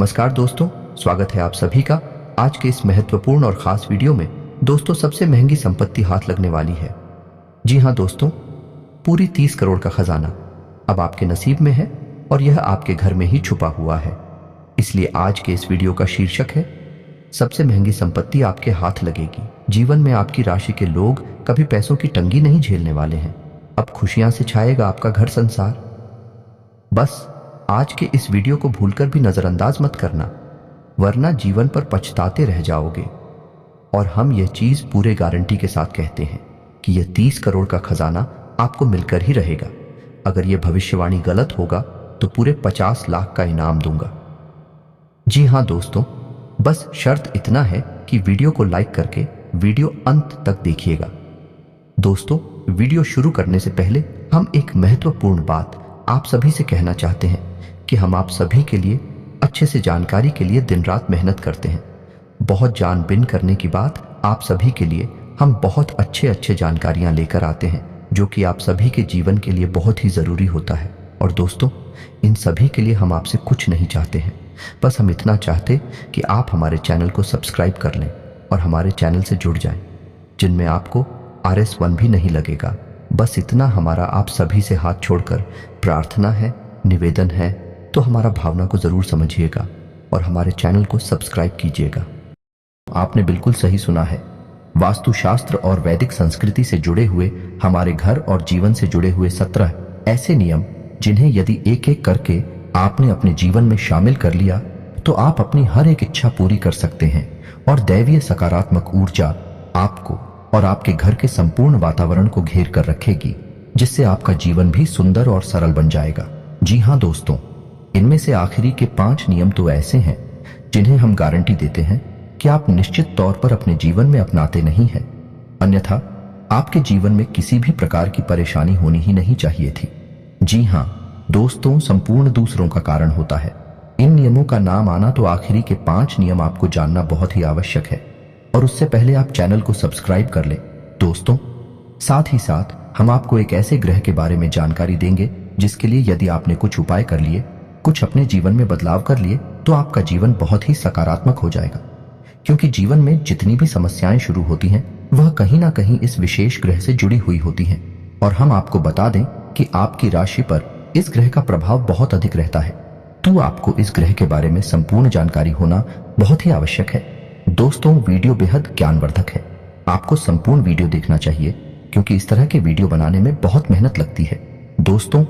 नमस्कार दोस्तों, स्वागत है आप सभी का आज के इस महत्वपूर्ण और खास वीडियो में। दोस्तों, सबसे महंगी संपत्ति हाथ लगने वाली है। जी हाँ दोस्तों, पूरी 30 करोड़ का खजाना अब आपके नसीब में है और यह आपके घर में ही छुपा हुआ है। इसलिए आज के इस वीडियो का शीर्षक है सबसे महंगी संपत्ति आपके हाथ लगेगी। जीवन में आपकी राशि के लोग कभी पैसों की तंगी नहीं झेलने वाले हैं। अब खुशियां से छाएगा आपका घर संसार। बस आज के इस वीडियो को भूलकर भी नजरअंदाज मत करना, वरना जीवन पर पछताते रह जाओगे। और हम यह चीज पूरे गारंटी के साथ कहते हैं कि यह 30 करोड़ का खजाना आपको मिलकर ही रहेगा। अगर यह भविष्यवाणी गलत होगा तो पूरे 50 लाख का इनाम दूंगा। जी हाँ दोस्तों, बस शर्त इतना है कि वीडियो को लाइक करके वीडियो अंत तक देखिएगा। दोस्तों, वीडियो शुरू करने से पहले हम एक महत्वपूर्ण बात आप सभी से कहना चाहते हैं कि हम आप सभी के लिए अच्छे से जानकारी के लिए दिन रात मेहनत करते हैं। बहुत जानबीन करने की बात, आप सभी के लिए हम बहुत अच्छे जानकारियां लेकर आते हैं जो कि आप सभी के जीवन के लिए बहुत ही ज़रूरी होता है। और दोस्तों, इन सभी के लिए हम आपसे कुछ नहीं चाहते हैं, बस हम इतना चाहते कि आप हमारे चैनल को सब्सक्राइब कर लें और हमारे चैनल से जुड़ जाएं, जिनमें आपको RS1 भी नहीं लगेगा। बस इतना हमारा आप सभी से हाथ छोड़कर प्रार्थना है, निवेदन है, तो हमारा भावना को ज़रूर समझिएगा और हमारे चैनल को सब्सक्राइब कीजिएगा। आपने बिल्कुल सही सुना है। वास्तुशास्त्र और वैदिक संस्कृति से जुड़े हुए हमारे घर और जीवन से जुड़े हुए 17 ऐसे नियम, जिन्हें यदि एक एक करके आपने अपने जीवन में शामिल कर लिया तो आप अपनी हर एक इच्छा पूरी कर सकते हैं और दैवीय सकारात्मक ऊर्जा आपको और आपके घर के संपूर्ण वातावरण को घेर कर रखेगी, जिससे आपका जीवन भी सुंदर और सरल बन जाएगा। जी हाँ दोस्तों, इनमें से आखिरी के 5 नियम तो ऐसे हैं जिन्हें हम गारंटी देते हैं कि आप निश्चित तौर पर अपने जीवन में अपनाते नहीं हैं, अन्यथा आपके जीवन में किसी भी प्रकार की परेशानी होनी ही नहीं चाहिए थी। जी हाँ दोस्तों, संपूर्ण दूसरों का कारण होता है। इन नियमों का नाम आना तो आखिरी के 5 नियम आपको जानना बहुत ही आवश्यक है, और उससे पहले आप चैनल को सब्सक्राइब कर लें। दोस्तों, साथ ही साथ हम आपको एक ऐसे ग्रह के बारे में जानकारी देंगे जिसके लिए यदि आपने कुछ उपाय कर लिए, कुछ अपने जीवन में बदलाव कर लिए, तो आपका जीवन बहुत ही सकारात्मक हो जाएगा। क्योंकि जीवन में जितनी भी समस्याएं शुरू होती हैं वह कहीं ना कहीं इस विशेष ग्रह से जुड़ी हुई होती हैं। और हम आपको बता दें कि आपकी राशि पर इस ग्रह का प्रभाव बहुत अधिक रहता है, तो आपको इस ग्रह के बारे में संपूर्ण जानकारी होना बहुत ही आवश्यक है। दोस्तों, वीडियो बेहद ज्ञानवर्धक है, आपको संपूर्ण वीडियो देखना चाहिए क्योंकि इस तरह के वीडियो बनाने में बहुत मेहनत लगती है। दोस्तों,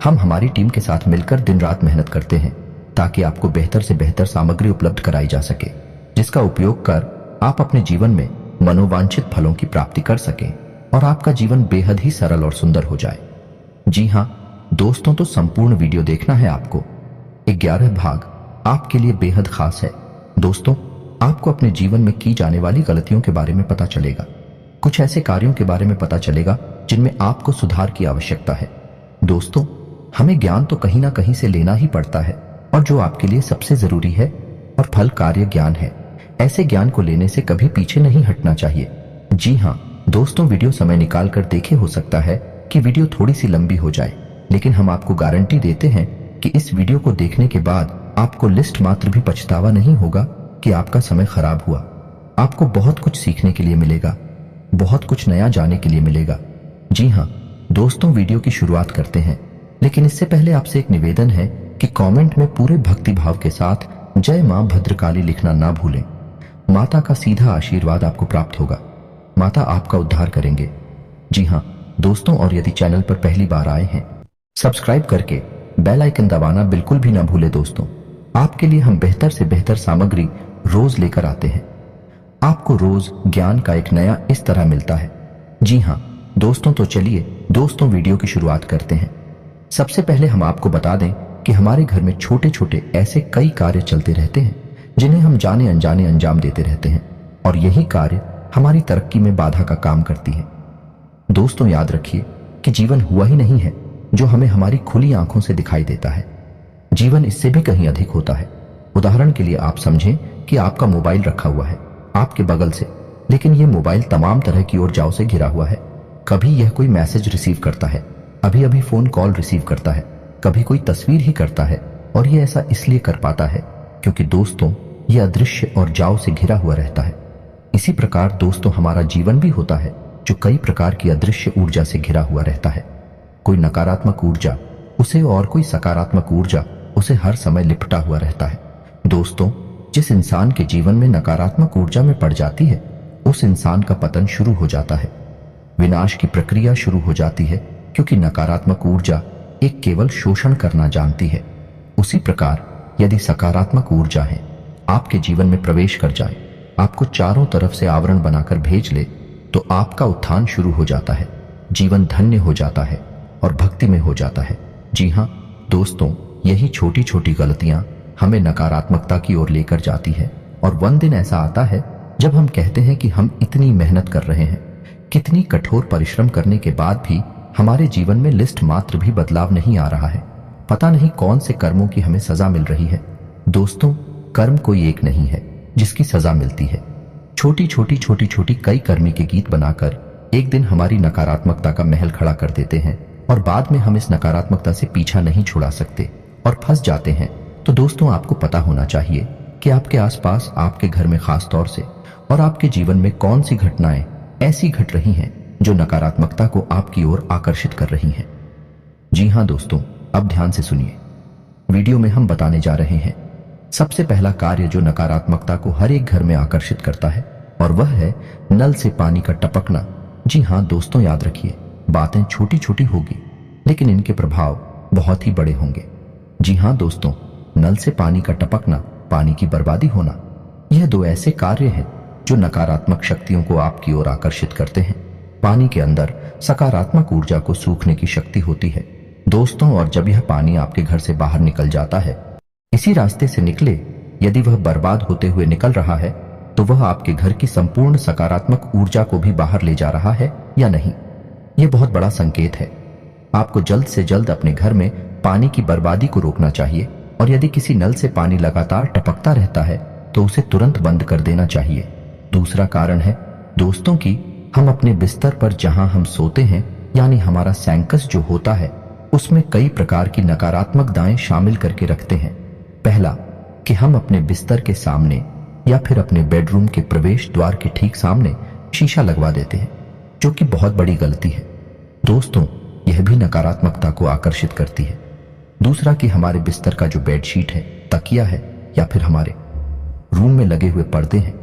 हम हमारी टीम के साथ मिलकर दिन रात मेहनत करते हैं ताकि आपको बेहतर से बेहतर सामग्री उपलब्ध कराई जा सके, जिसका उपयोग कर आप अपने जीवन में मनोवांछित फलों की प्राप्ति कर सकें और आपका जीवन बेहद ही सरल और सुंदर हो जाए। जी हाँ दोस्तों, तो संपूर्ण वीडियो देखना है आपको। 11 भाग आपके लिए बेहद खास है। दोस्तों, आपको अपने जीवन में की जाने वाली गलतियों के बारे में पता चलेगा, कुछ ऐसे कार्यों के बारे में पता चलेगा जिनमें आपको सुधार की आवश्यकता है। दोस्तों, हमें ज्ञान तो कहीं ना कहीं से लेना ही पड़ता है, और जो आपके लिए सबसे जरूरी है और फल कार्य ज्ञान है, ऐसे ज्ञान को लेने से कभी पीछे नहीं हटना चाहिए। जी हाँ दोस्तों, वीडियो समय निकाल कर देखे। हो सकता है कि वीडियो थोड़ी सी लंबी हो जाए, लेकिन हम आपको गारंटी देते हैं कि इस वीडियो को देखने के बाद आपको लिस्ट मात्र भी पछतावा नहीं होगा कि आपका समय खराब हुआ। आपको बहुत कुछ सीखने के लिए मिलेगा, बहुत कुछ नया जानने के लिए मिलेगा। जी हाँ दोस्तों, वीडियो की शुरुआत करते हैं, लेकिन इससे पहले आपसे एक निवेदन है कि कमेंट में पूरे भक्ति भाव के साथ जय मां भद्रकाली लिखना ना भूलें। माता का सीधा आशीर्वाद आपको प्राप्त होगा, माता आपका उद्धार करेंगे। जी हाँ दोस्तों, और यदि चैनल पर पहली बार आए हैं, सब्सक्राइब करके बेल आइकन दबाना बिल्कुल भी ना भूले। दोस्तों, आपके लिए हम बेहतर से बेहतर सामग्री रोज लेकर आते हैं। आपको रोज ज्ञान का एक नया इस तरह मिलता है। जी हाँ दोस्तों, तो चलिए दोस्तों वीडियो की शुरुआत करते हैं। सबसे पहले हम आपको बता दें कि हमारे घर में छोटे छोटे ऐसे कई कार्य चलते रहते हैं जिन्हें हम जाने अनजाने अंजाम देते रहते हैं, और यही कार्य हमारी तरक्की में बाधा का काम करती है। दोस्तों, याद रखिए कि जीवन हुआ ही नहीं है जो हमें हमारी खुली आंखों से दिखाई देता है। जीवन इससे भी कहीं अधिक होता है। उदाहरण के लिए आप समझें कि आपका मोबाइल रखा हुआ है आपके बगल से, लेकिन यह मोबाइल तमाम तरह की ऊर्जाओं से घिरा हुआ है। कभी यह कोई मैसेज रिसीव करता है, अभी अभी फोन कॉल रिसीव करता है, कभी कोई तस्वीर ही करता है, और ये ऐसा इसलिए कर पाता है क्योंकि दोस्तों ये अदृश्य और जाव से घिरा हुआ रहता है। इसी प्रकार दोस्तों हमारा जीवन भी होता है जो कई प्रकार की अदृश्य ऊर्जा से घिरा हुआ रहता है। कोई नकारात्मक ऊर्जा उसे और कोई सकारात्मक ऊर्जा उसे हर समय लिपटा हुआ रहता है। दोस्तों जिस इंसान के जीवन में नकारात्मक ऊर्जा में पड़ जाती है उस इंसान का पतन शुरू हो जाता है, विनाश की प्रक्रिया शुरू हो जाती है, क्योंकि नकारात्मक ऊर्जा एक केवल शोषण करना जानती है। उसी प्रकार यदि सकारात्मक ऊर्जा है आपके जीवन में प्रवेश कर जाए, आपको चारों तरफ से आवरण बनाकर भेज ले, तो आपका उत्थान शुरू हो जाता है, जीवन धन्य हो जाता है और भक्ति में हो जाता है। जी हाँ दोस्तों, यही छोटी छोटी गलतियां हमें नकारात्मकता की ओर लेकर जाती है। और वन दिन ऐसा आता है जब हम कहते हैं कि हम इतनी मेहनत कर रहे हैं, कितनी कठोर परिश्रम करने के बाद भी हमारे जीवन में लिस्ट मात्र भी बदलाव नहीं आ रहा है। पता नहीं कौन से कर्मों की हमें सजा मिल रही है। दोस्तों कर्म कोई एक नहीं है जिसकी सजा मिलती है। छोटी छोटी कई कर्मी के गीत बनाकर एक दिन हमारी नकारात्मकता का महल खड़ा कर देते हैं और बाद में हम इस नकारात्मकता से पीछा नहीं छुड़ा सकते और फंस जाते हैं। तो दोस्तों आपको पता होना चाहिए कि आपके आसपास, आपके घर में खास तौर से और आपके जीवन में कौन सी घटनाएं ऐसी घट रही हैं जो नकारात्मकता को आपकी ओर आकर्षित कर रही हैं। जी हां दोस्तों, अब ध्यान से सुनिए। वीडियो में हम बताने जा रहे हैं सबसे पहला कार्य जो नकारात्मकता को हर एक घर में आकर्षित करता है, और वह है नल से पानी का टपकना। जी हां दोस्तों, याद रखिए बातें छोटी छोटी होगी लेकिन इनके प्रभाव बहुत ही बड़े होंगे। जी हां दोस्तों, नल से पानी का टपकना, पानी की बर्बादी होना, यह दो ऐसे कार्य हैं जो नकारात्मक शक्तियों को आपकी ओर आकर्षित करते हैं। पानी के अंदर सकारात्मक ऊर्जा को सूखने की शक्ति होती है दोस्तों, और जब यह पानी आपके घर से बाहर निकल जाता है, इसी रास्ते से निकले, यदि वह बर्बाद होते हुए निकल रहा है तो वह आपके घर की संपूर्ण सकारात्मक ऊर्जा को भी बाहर ले जा रहा है या नहीं। यह बहुत बड़ा संकेत है। आपको जल्द से जल्द अपने घर में पानी की बर्बादी को रोकना चाहिए, और यदि किसी नल से पानी लगातार टपकता रहता है तो उसे तुरंत बंद कर देना चाहिए। दूसरा कारण है दोस्तों कि हम अपने बिस्तर पर जहां हम सोते हैं, यानी हमारा सैंकस जो होता है, उसमें कई प्रकार की नकारात्मक दाएं शामिल करके रखते हैं। पहला कि हम अपने बिस्तर के सामने या फिर अपने बेडरूम के प्रवेश द्वार के ठीक सामने शीशा लगवा देते हैं, जो कि बहुत बड़ी गलती है दोस्तों। यह भी नकारात्मकता को आकर्षित करती है। दूसरा कि हमारे बिस्तर का जो बेडशीट है, तकिया है, या फिर हमारे रूम में लगे हुए पर्दे हैं,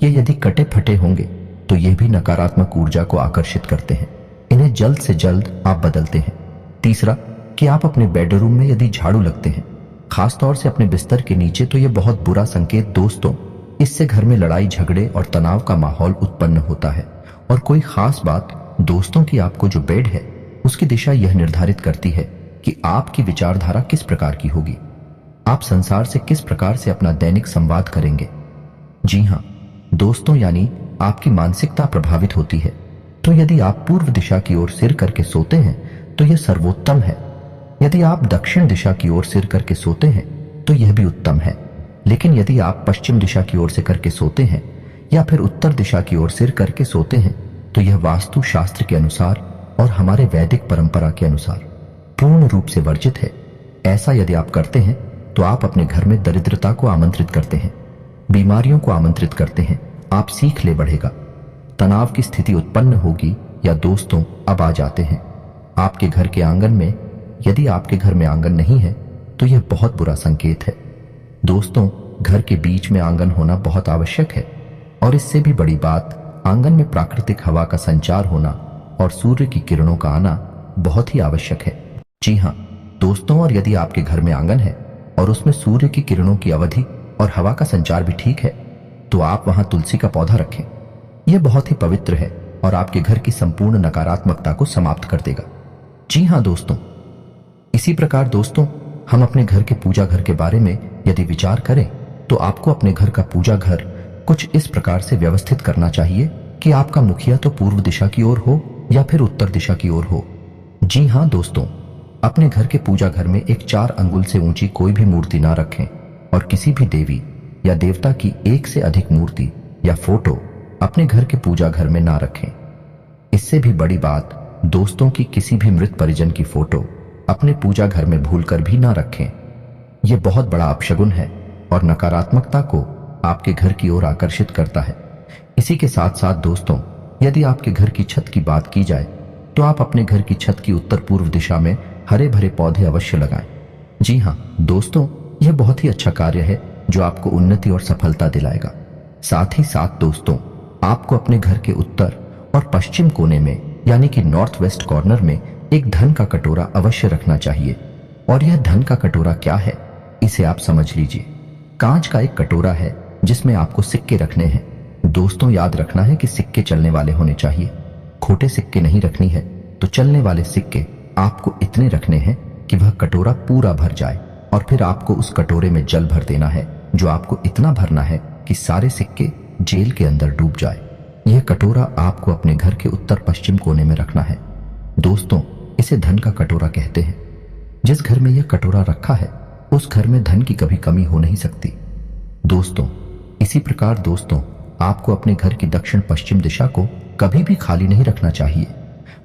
ये यदि कटे फटे होंगे तो यह भी नकारात्मक ऊर्जा को आकर्षित करते हैं। इन्हें जल्द से जल्द आप बदलते हैं। तीसरा कि आप अपने बेडरूम में यदि झाड़ू लगते हैं, खास तौर से अपने बिस्तर के नीचे, तो यह बहुत बुरा संकेत दोस्तों। इससे घर में लड़ाई झगड़े और तनाव का माहौल उत्पन्न होता है। और कोई खास बात दोस्तों कि आपको जो बेड है उसकी दिशा यह निर्धारित करती है कि आपकी विचारधारा किस प्रकार की होगी, आप संसार से किस प्रकार से अपना दैनिक संवाद करेंगे। जी हां दोस्तों, यानी आपकी मानसिकता प्रभावित होती है। तो यदि आप पूर्व दिशा की ओर सिर करके सोते हैं तो यह सर्वोत्तम है। यदि आप दक्षिण दिशा की ओर सिर करके सोते हैं तो यह भी उत्तम है। लेकिन यदि आप पश्चिम दिशा की ओर से करके सोते हैं या फिर उत्तर दिशा की ओर सिर करके सोते हैं तो यह वास्तु शास्त्र के अनुसार और हमारे वैदिक परंपरा के अनुसार पूर्ण रूप से वर्जित है। ऐसा यदि आप करते हैं तो आप अपने घर में दरिद्रता को आमंत्रित करते हैं, बीमारियों को आमंत्रित करते हैं। आप सीख ले बढ़ेगा, तनाव की स्थिति उत्पन्न होगी। या दोस्तों अब आ जाते हैं आपके घर के आंगन में। यदि आपके घर में आंगन नहीं है तो यह बहुत बुरा संकेत है दोस्तों। घर के बीच में आंगन होना बहुत आवश्यक है, और इससे भी बड़ी बात, आंगन में प्राकृतिक हवा का संचार होना और सूर्य की किरणों का आना बहुत ही आवश्यक है। जी हाँ दोस्तों, और यदि आपके घर में आंगन है और उसमें सूर्य की किरणों की अवधि और हवा का संचार भी ठीक है, तो आप वहां तुलसी का पौधा रखें। यह बहुत ही पवित्र है और आपके घर की संपूर्ण नकारात्मकता को समाप्त कर देगा। जी हाँ दोस्तों, इसी प्रकार दोस्तों, हम अपने घर के पूजा घर के बारे में यदि विचार करें तो आपको अपने घर का पूजा घर कुछ इस प्रकार से व्यवस्थित करना चाहिए कि आपका मुखिया तो पूर्व दिशा की ओर हो या फिर उत्तर दिशा की ओर हो। जी हाँ दोस्तों, अपने घर के पूजा घर में एक 4 अंगुल से ऊंची कोई भी मूर्ति ना रखें, और किसी भी देवी या देवता की एक से अधिक मूर्ति या फोटो अपने घर के पूजा घर में ना रखें। इससे भी बड़ी बात दोस्तों की किसी भी मृत परिजन की फोटो अपने पूजा घर में भूलकर भी ना रखें। यह बहुत बड़ा अपशगुन है और नकारात्मकता को आपके घर की ओर आकर्षित करता है। इसी के साथ साथ दोस्तों, यदि आपके घर की छत की बात की जाए तो आप अपने घर की छत की उत्तर पूर्व दिशा में हरे भरे पौधे अवश्य लगाएं। जी हाँ दोस्तों, यह बहुत ही अच्छा कार्य है जो आपको उन्नति और सफलता दिलाएगा। साथ ही साथ दोस्तों, आपको अपने घर के उत्तर और पश्चिम कोने में यानी कि नॉर्थ वेस्ट कॉर्नर में एक धन का कटोरा अवश्य रखना चाहिए। और यह धन का कटोरा क्या है, इसे आप समझ लीजिए। कांच का एक कटोरा है जिसमें आपको सिक्के रखने हैं। दोस्तों याद रखना है कि सिक्के चलने वाले होने चाहिए, खोटे सिक्के नहीं रखनी है। तो चलने वाले सिक्के आपको इतने रखने हैं कि वह कटोरा पूरा भर जाए, और फिर आपको उस कटोरे में जल भर देना है, जो आपको इतना भरना है कि सारे सिक्के जेल के अंदर डूब जाए। यह कटोरा आपको अपने घर के उत्तर पश्चिम कोने में रखना है। दोस्तों, इसे धन का कटोरा कहते हैं। जिस घर में यह कटोरा रखा है उस घर में धन की कभी कमी हो नहीं सकती। दोस्तों, इसी प्रकार दोस्तों, आपको अपने घर की दक्षिण पश्चिम दिशा को कभी भी खाली नहीं रखना चाहिए।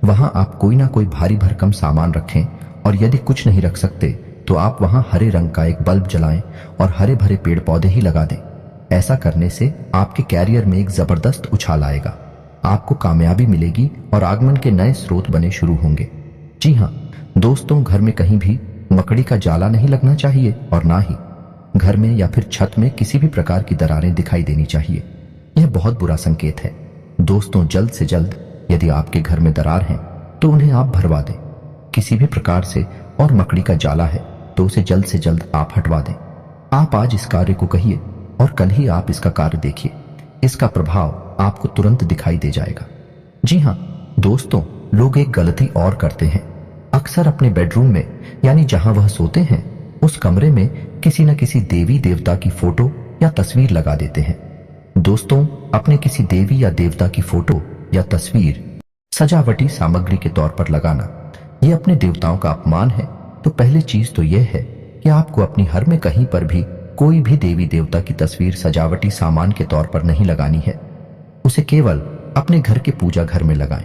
वहां आप कोई ना कोई भारी भरकम सामान रखें, और यदि कुछ नहीं रख सकते तो आप वहां हरे रंग का एक बल्ब जलाएं और हरे भरे पेड़ पौधे ही लगा दें। ऐसा करने से आपके कैरियर में एक जबरदस्त उछाल आएगा, आपको कामयाबी मिलेगी और आगमन के नए स्रोत बने शुरू होंगे। जी हाँ दोस्तों, घर में कहीं भी मकड़ी का जाला नहीं लगना चाहिए, और ना ही घर में या फिर छत में किसी भी प्रकार की दरारें दिखाई देनी चाहिए। यह बहुत बुरा संकेत है। दोस्तों, जल्द से जल्द यदि आपके घर में दरार है तो उन्हें आप भरवा दें किसी भी प्रकार से, और मकड़ी का जाला है तो उसे जल्द से जल्द आप हटवा दें। आप आज इस कार्य को कहिए और कल ही आप इसका कार्य देखिए, इसका प्रभाव आपको तुरंत दिखाई दे जाएगा। जी हाँ दोस्तों, लोग एक गलती और करते हैं। अक्सर अपने बेडरूम में यानी जहां वह सोते हैं उस कमरे में किसी न किसी देवी देवता की फोटो या तस्वीर लगा देते हैं। दोस्तों, अपने किसी देवी या देवता की फोटो या तस्वीर सजावटी सामग्री के तौर पर लगाना यह अपने देवताओं का अपमान है। तो पहली चीज तो यह है कि आपको अपनी घर में कहीं पर भी कोई भी देवी देवता की तस्वीर सजावटी सामान के तौर पर नहीं लगानी है। उसे केवल अपने घर के पूजा घर में लगाएं।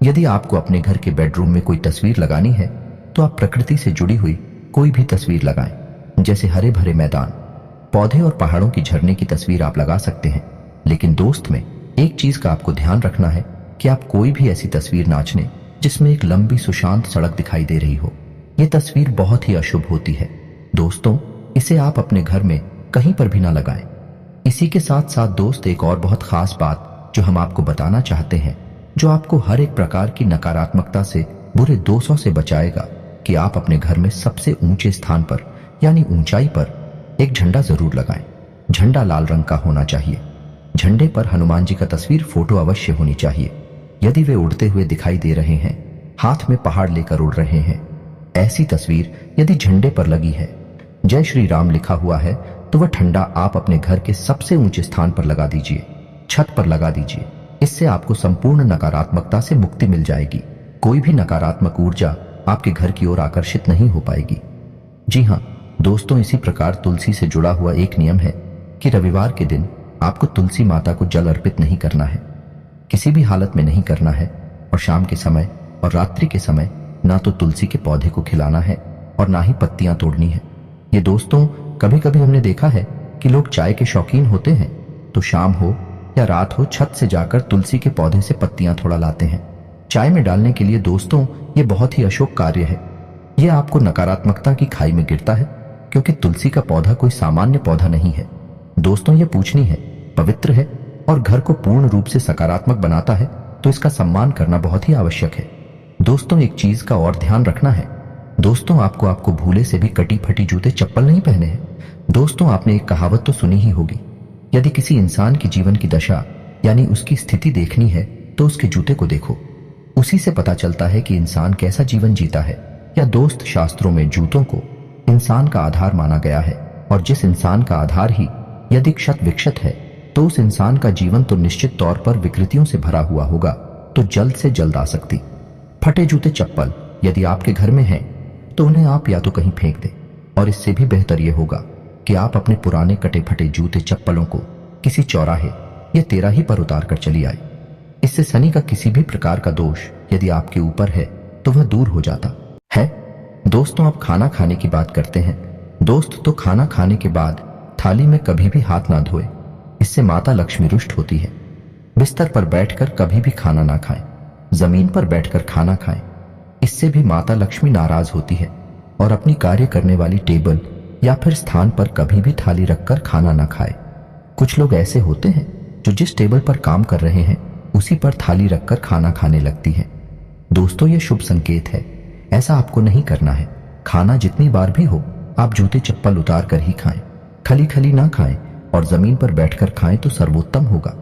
यदि आपको अपने घर के बेडरूम में कोई तस्वीर लगानी है तो आप प्रकृति से जुड़ी हुई कोई भी तस्वीर लगाएं। जैसे हरे भरे मैदान, पौधे और पहाड़ों की झरने की तस्वीर आप लगा सकते हैं। लेकिन दोस्त में एक चीज का आपको ध्यान रखना है कि आप कोई भी ऐसी तस्वीर ना चुनें जिसमें एक लंबी सुशांत सड़क दिखाई दे रही हो। यह तस्वीर बहुत ही अशुभ होती है। दोस्तों, इसे आप अपने घर में कहीं पर भी ना लगाएं। इसी के साथ साथ दोस्त, एक और बहुत खास बात जो हम आपको बताना चाहते हैं, जो आपको हर एक प्रकार की नकारात्मकता से, बुरे दोषों से बचाएगा, कि आप अपने घर में सबसे ऊंचे स्थान पर यानी ऊंचाई पर एक झंडा जरूर लगाएं। झंडा लाल रंग का होना चाहिए। झंडे पर हनुमान जी का तस्वीर फोटो अवश्य होनी चाहिए। यदि वे उड़ते हुए दिखाई दे रहे हैं, हाथ में पहाड़ लेकर उड़ रहे हैं, ऐसी तस्वीर यदि झंडे पर लगी है, जय श्री राम लिखा हुआ है, तो वह झंडा आप अपने घर के सबसे ऊंचे स्थान पर लगा दीजिए, छत पर लगा दीजिए। इससे आपको संपूर्ण नकारात्मकता से मुक्ति मिल जाएगी। कोई भी नकारात्मक ऊर्जा आपके घर की ओर आकर्षित नहीं हो पाएगी। जी हाँ दोस्तों, इसी प्रकार तुलसी से जुड़ा हुआ एक नियम है कि रविवार के दिन आपको तुलसी माता को जल अर्पित नहीं करना है, किसी भी हालत में नहीं करना है। और शाम के समय और रात्रि के समय ना तो तुलसी के पौधे को खिलाना है और ना ही पत्तियां तोड़नी है। ये दोस्तों, कभी कभी हमने देखा है कि लोग चाय के शौकीन होते हैं तो शाम हो या रात हो, छत से जाकर तुलसी के पौधे से पत्तियां थोड़ा लाते हैं चाय में डालने के लिए। दोस्तों, ये बहुत ही अशुभ कार्य है। यह आपको नकारात्मकता की खाई में गिरता है, क्योंकि तुलसी का पौधा कोई सामान्य पौधा नहीं है। दोस्तों, यह पूजनीय है, पवित्र है और घर को पूर्ण रूप से सकारात्मक बनाता है, तो इसका सम्मान करना बहुत ही आवश्यक है। दोस्तों, एक चीज का और ध्यान रखना है। दोस्तों, आपको भूले से भी कटी फटी जूते चप्पल नहीं पहने हैं। दोस्तों, आपने एक कहावत तो सुनी ही होगी, यदि किसी इंसान की जीवन की दशा यानी उसकी स्थिति देखनी है तो उसके जूते को देखो, उसी से पता चलता है कि इंसान कैसा जीवन जीता है। या दोस्त, शास्त्रों में जूतों को इंसान का आधार माना गया है, और जिस इंसान का आधार ही यदि क्षत विक्षत है तो उस इंसान का जीवन तो निश्चित तौर पर विकृतियों से भरा हुआ होगा। तो जल्द से जल्द आ सकती फटे जूते चप्पल यदि आपके घर में हैं तो उन्हें आप या तो कहीं फेंक दें, और इससे भी बेहतर यह होगा कि आप अपने पुराने कटे फटे जूते चप्पलों को किसी चौराहे या तेराही पर उतार कर चली आए। इससे शनि का किसी भी प्रकार का दोष यदि आपके ऊपर है तो वह दूर हो जाता है। दोस्तों, अब खाना खाने की बात करते हैं। दोस्त, तो खाना खाने के बाद थाली में कभी भी हाथ ना धोए, इससे माता लक्ष्मी रुष्ट होती है। बिस्तर पर बैठकर कभी भी खाना ना खाएं, जमीन पर बैठकर खाना खाएं, इससे भी माता लक्ष्मी नाराज होती है। और अपनी कार्य करने वाली टेबल या फिर स्थान पर कभी भी थाली रखकर खाना ना खाए। कुछ लोग ऐसे होते हैं जो जिस टेबल पर काम कर रहे हैं उसी पर थाली रखकर खाना खाने लगती है। दोस्तों, ये शुभ संकेत है, ऐसा आपको नहीं करना है। खाना जितनी बार भी हो आप जूते चप्पल उतार कर ही खाएं, खली खली ना खाएं और जमीन पर बैठकर खाएं तो सर्वोत्तम होगा।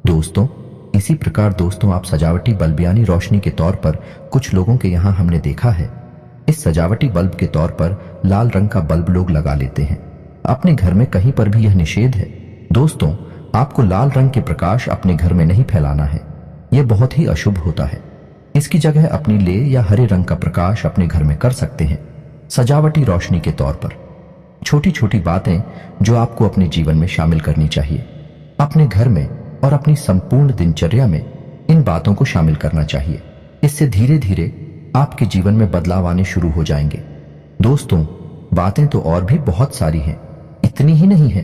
दोस्तों, इसी प्रकार दोस्तों आप सजावटी बल्ब यानी रोशनी के तौर पर कुछ लोगों के यहाँ हमने देखा है, इस सजावटी बल्ब के तौर पर लाल रंग का बल्ब लोग लगा लेते हैं। अपने घर में कहीं पर भी यह निषेध है। दोस्तों, आपको लाल रंग के प्रकाश अपने घर में नहीं फैलाना है, यह बहुत ही अशुभ होता है। इसकी जगह अपनी ले या हरे रंग का प्रकाश अपने घर में कर सकते हैं, सजावटी रोशनी के तौर पर। छोटी छोटी बातें जो आपको अपने जीवन में शामिल करनी चाहिए, अपने घर में और अपनी संपूर्ण दिनचर्या में इन बातों को शामिल करना चाहिए। इससे धीरे धीरे आपके जीवन में बदलाव आने शुरू हो जाएंगे। दोस्तों, बातें तो और भी बहुत सारी हैं, इतनी ही नहीं है,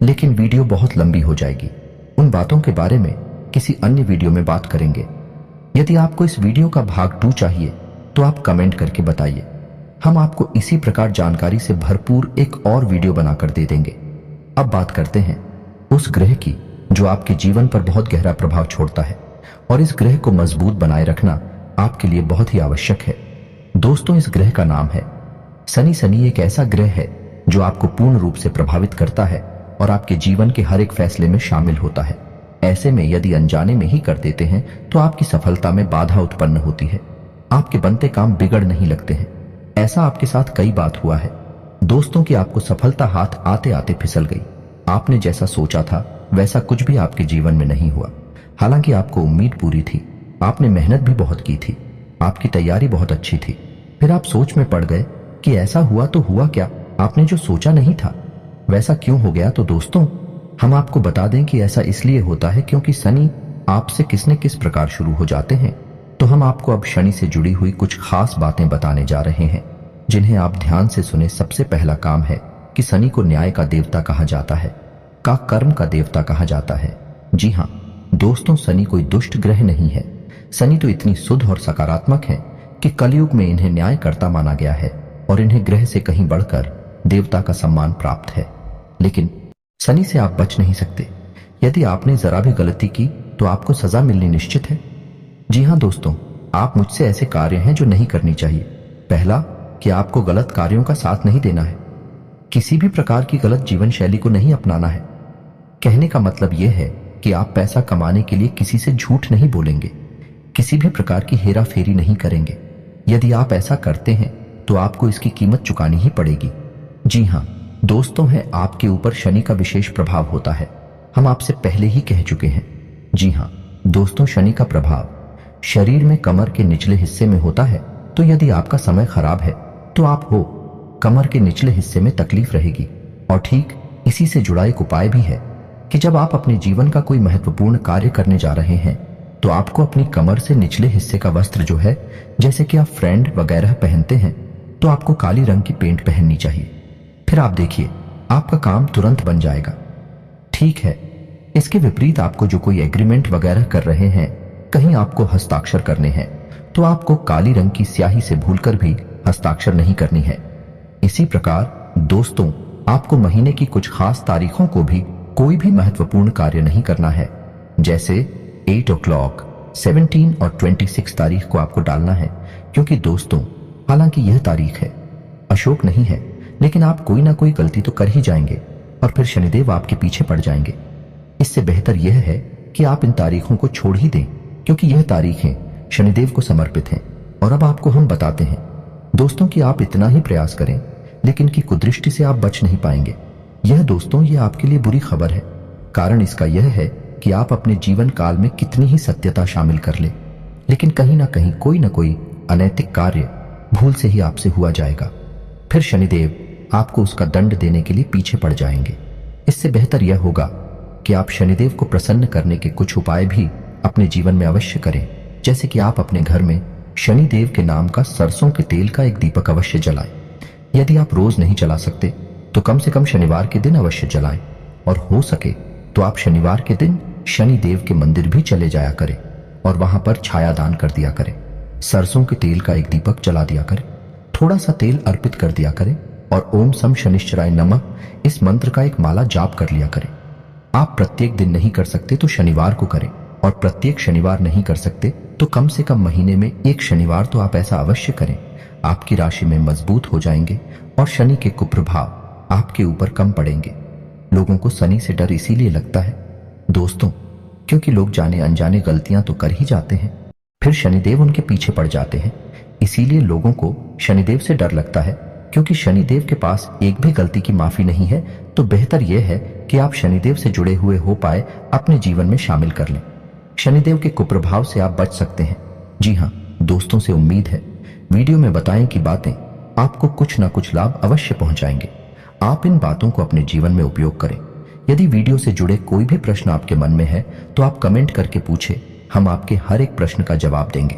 लेकिन वीडियो बहुत लंबी हो जाएगी। उन बातों के बारे में किसी अन्य वीडियो में बात करेंगे। यदि आपको इस वीडियो का भाग 2 चाहिए तो आप कमेंट करके बताइए, हम आपको इसी प्रकार जानकारी से भरपूर एक और वीडियो बनाकर दे देंगे। अब बात करते हैं उस ग्रह की जो आपके जीवन पर बहुत गहरा प्रभाव छोड़ता है, और इस ग्रह को मजबूत बनाए रखना आपके लिए बहुत ही आवश्यक है। दोस्तों, इस ग्रह का नाम है शनि। शनि एक ऐसा ग्रह है जो आपको पूर्ण रूप से प्रभावित करता है और आपके जीवन के हर एक फैसले में शामिल होता है। ऐसे में यदि अनजाने में ही कर देते हैं तो आपकी सफलता में बाधा उत्पन्न होती है, आपके बनते काम बिगड़ नहीं लगते हैं। ऐसा आपके साथ कई बार हुआ है दोस्तों कि आपको सफलता हाथ आते आते फिसल गई। आपने जैसा सोचा था वैसा कुछ भी आपके जीवन में नहीं हुआ। हालांकि आपको उम्मीद पूरी थी, आपने मेहनत भी बहुत की थी, आपकी तैयारी बहुत अच्छी थी, फिर आप सोच में पड़ गए कि ऐसा हुआ तो हुआ क्या, आपने जो सोचा नहीं था वैसा क्यों हो गया। तो दोस्तों, हम आपको बता दें कि ऐसा इसलिए होता है क्योंकि शनि आपसे किस न किस प्रकार शुरू हो जाते हैं। तो हम आपको अब शनि से जुड़ी हुई कुछ खास बातें बताने जा रहे हैं जिन्हें आप ध्यान से सुने। सबसे पहला काम है कि शनि को न्याय का देवता कहा जाता है, का कर्म का देवता कहा जाता है। जी हाँ दोस्तों, शनि कोई दुष्ट ग्रह नहीं है। शनि तो इतनी शुद्ध और सकारात्मक है कि कलयुग में इन्हें न्यायकर्ता माना गया है और इन्हें ग्रह से कहीं बढ़कर देवता का सम्मान प्राप्त है। लेकिन शनि से आप बच नहीं सकते। यदि आपने जरा भी गलती की तो आपको सजा मिलनी निश्चित है। जी हाँ दोस्तों, आप मुझसे ऐसे कार्य हैं जो नहीं करनी चाहिए। पहला, कि आपको गलत कार्यों का साथ नहीं देना है, किसी भी प्रकार की गलत जीवन शैली को नहीं अपनाना है। कहने का मतलब यह है कि आप पैसा कमाने के लिए किसी से झूठ नहीं बोलेंगे, किसी भी प्रकार की हेरा फेरी नहीं करेंगे। यदि आप ऐसा करते हैं तो आपको इसकी कीमत चुकानी ही पड़ेगी। जी हाँ दोस्तों, है आपके ऊपर शनि का विशेष प्रभाव होता है, हम आपसे पहले ही कह चुके हैं। जी हाँ दोस्तों, शनि का प्रभाव शरीर में कमर के निचले हिस्से में होता है। तो यदि आपका समय खराब है तो आप हो कमर के निचले हिस्से में तकलीफ रहेगी। और ठीक इसी से जुड़ा एक उपाय भी है कि जब आप अपने जीवन का कोई महत्वपूर्ण कार्य करने जा रहे हैं तो आपको अपनी कमर से निचले हिस्से का वस्त्र जो है, जैसे कि आप फ्रेंड वगैरह पहनते हैं, तो आपको काली रंग की पेंट पहननी चाहिए। फिर आप देखिए आपका काम तुरंत बन जाएगा। ठीक है, इसके विपरीत आपको जो कोई एग्रीमेंट वगैरह कर रहे हैं, कहीं आपको हस्ताक्षर करने हैं, तो आपको काली रंग की स्याही से भूलकर भी हस्ताक्षर नहीं करनी है। इसी प्रकार दोस्तों, आपको महीने की कुछ खास तारीखों को भी कोई भी महत्वपूर्ण कार्य नहीं करना है। जैसे 8 o'clock, 17 और 26 तारीख को आपको डालना है, क्योंकि दोस्तों हालांकि यह तारीख है, अशोक नहीं है, लेकिन आप कोई ना कोई गलती तो कर ही जाएंगे और फिर शनिदेव आपके पीछे पड़ जाएंगे। इससे बेहतर यह है कि आप इन तारीखों को छोड़ ही दें, क्योंकि यह तारीखें शनिदेव को समर्पित हैं। और अब आपको हम बताते हैं दोस्तों कि आप इतना ही प्रयास करें, लेकिन की कुदृष्टि से आप बच नहीं पाएंगे। यह दोस्तों, यह आपके लिए बुरी खबर है। कारण इसका यह है कि आप अपने जीवन काल में कितनी ही सत्यता शामिल कर ले, लेकिन कहीं ना कहीं कोई ना कोई अनैतिक कार्य भूल से ही आपसे हुआ जाएगा। फिर शनिदेव आपको उसका दंड देने के लिए पीछे पड़ जाएंगे। इससे बेहतर यह होगा कि आप शनिदेव को प्रसन्न करने के कुछ उपाय भी अपने जीवन में अवश्य करें। जैसे कि आप अपने घर में शनिदेव के नाम का सरसों के तेल का एक दीपक अवश्य जलाएं। यदि आप रोज नहीं जला सकते तो कम से कम शनिवार के दिन अवश्य जलाएं और हो सके तो आप शनिवार के दिन शनि देव के मंदिर भी चले जाया करें और वहां पर छाया दान कर दिया करें। सरसों के तेल का एक दीपक जला दिया करें, थोड़ा सा तेल अर्पित कर दिया करें और ओम सम शनिश्चराय नमः इस मंत्र का एक माला जाप कर लिया करें। आप प्रत्येक दिन नहीं कर सकते तो शनिवार को करें और प्रत्येक शनिवार नहीं कर सकते तो कम से कम महीने में एक शनिवार तो आप ऐसा अवश्य करें। आपकी राशि में मजबूत हो जाएंगे और शनि के कुप्रभाव आपके ऊपर कम पड़ेंगे। लोगों को शनि से डर इसीलिए लगता है दोस्तों क्योंकि लोग जाने अनजाने गलतियां तो कर ही जाते हैं, फिर शनिदेव उनके पीछे पड़ जाते हैं। इसीलिए लोगों को शनिदेव से डर लगता है क्योंकि शनिदेव के पास एक भी गलती की माफी नहीं है। तो बेहतर यह है कि आप शनिदेव से जुड़े हुए हो पाए अपने जीवन में शामिल कर लें। शनिदेव के कुप्रभाव से आप बच सकते हैं। जी हाँ दोस्तों, से उम्मीद है वीडियो में बताएं कि बातें आपको कुछ ना कुछ लाभ अवश्य पहुंचाएंगे। आप इन बातों को अपने जीवन में उपयोग करें। यदि वीडियो से जुड़े कोई भी प्रश्न आपके मन में है तो आप कमेंट करके पूछें, हम आपके हर एक प्रश्न का जवाब देंगे।